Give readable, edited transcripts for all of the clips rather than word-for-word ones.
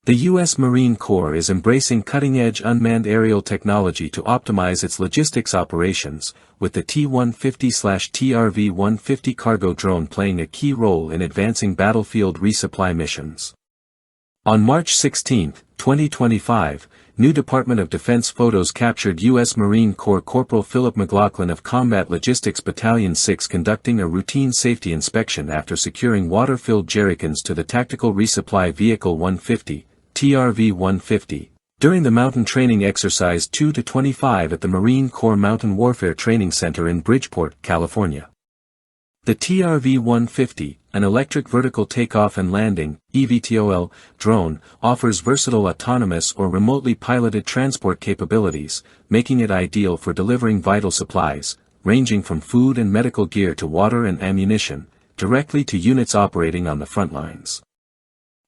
The U.S. Marine Corps is embracing cutting-edge unmanned aerial technology to optimize its logistics operations, with the T-150/TRV-150 cargo drone playing a key role in advancing battlefield resupply missions. On March 16, 2025, new Department of Defense photos captured U.S. Marine Corps Corporal Philip McLaughlin of Combat Logistics Battalion 6 conducting a routine safety inspection after securing water-filled jerrycans to the Tactical Resupply Vehicle 150, TRV-150, during the Mountain Training Exercise 2-25 at the Marine Corps Mountain Warfare Training Center in Bridgeport, California. The TRV-150, an electric vertical takeoff and landing (eVTOL) drone, offers versatile autonomous or remotely piloted transport capabilities, making it ideal for delivering vital supplies, ranging from food and medical gear to water and ammunition, directly to units operating on the front lines.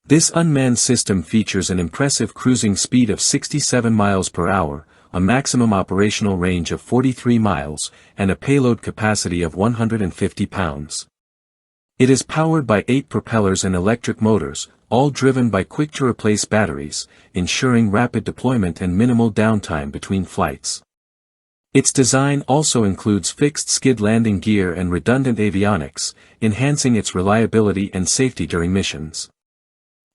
This unmanned system features an impressive cruising speed of 67 miles per hour, a maximum operational range of 43 miles, and a payload capacity of 150 pounds. It is powered by 8 propellers and electric motors, all driven by quick-to-replace batteries, ensuring rapid deployment and minimal downtime between flights. Its design also includes fixed skid landing gear and redundant avionics, enhancing its reliability and safety during missions.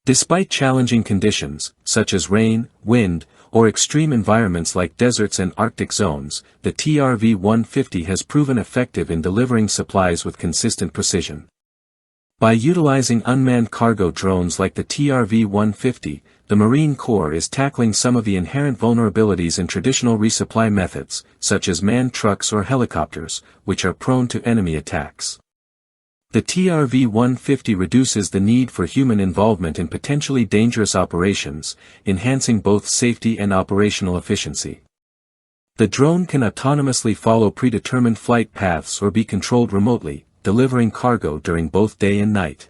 Despite challenging conditions, such as rain, wind, or extreme environments like deserts and Arctic zones, the TRV-150 has proven effective in delivering supplies with consistent precision. By utilizing unmanned cargo drones like the TRV-150, the Marine Corps is tackling some of the inherent vulnerabilities in traditional resupply methods, such as manned trucks or helicopters, which are prone to enemy attacks. The TRV-150 reduces the need for human involvement in potentially dangerous operations, enhancing both safety and operational efficiency. The drone can autonomously follow predetermined flight paths or be controlled remotely, delivering cargo during both day and night.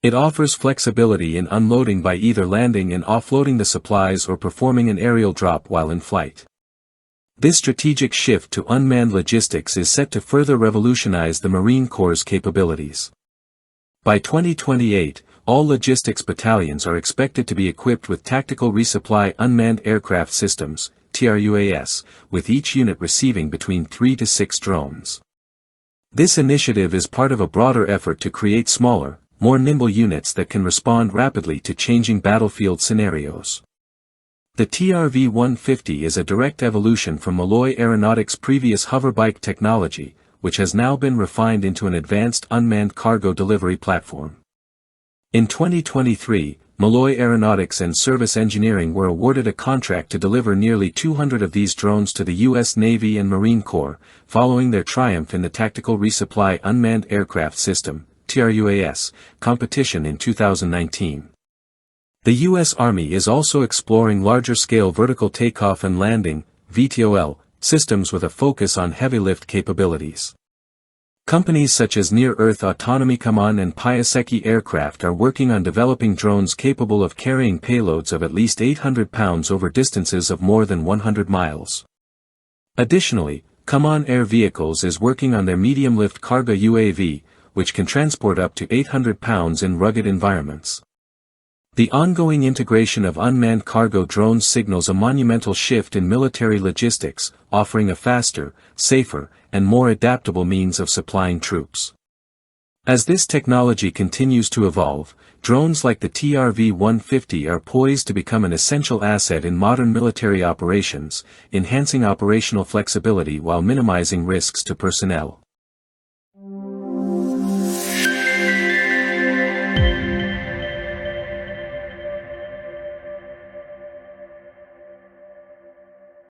It offers flexibility in unloading by either landing and offloading the supplies or performing an aerial drop while in flight. This strategic shift to unmanned logistics is set to further revolutionize the Marine Corps' capabilities. By 2028, all logistics battalions are expected to be equipped with Tactical Resupply Unmanned Aircraft Systems, TRUAS, with each unit receiving between 3 to 6 drones. This initiative is part of a broader effort to create smaller, more nimble units that can respond rapidly to changing battlefield scenarios. The TRV-150 is a direct evolution from Malloy Aeronautics' previous hoverbike technology, which has now been refined into an advanced unmanned cargo delivery platform. In 2023, Malloy Aeronautics and Service Engineering were awarded a contract to deliver nearly 200 of these drones to the U.S. Navy and Marine Corps, following their triumph in the Tactical Resupply Unmanned Aircraft System (TRUAS) competition in 2019. The U.S. Army is also exploring larger-scale vertical takeoff and landing (VTOL) systems with a focus on heavy-lift capabilities. Companies such as Near Earth Autonomy Kaman and Piasecki Aircraft are working on developing drones capable of carrying payloads of at least 800 pounds over distances of more than 100 miles. Additionally, Kaman Air Vehicles is working on their medium-lift cargo UAV, which can transport up to 800 pounds in rugged environments. The ongoing integration of unmanned cargo drones signals a monumental shift in military logistics, offering a faster, safer, and more adaptable means of supplying troops. As this technology continues to evolve, drones like the TRV-150 are poised to become an essential asset in modern military operations, enhancing operational flexibility while minimizing risks to personnel.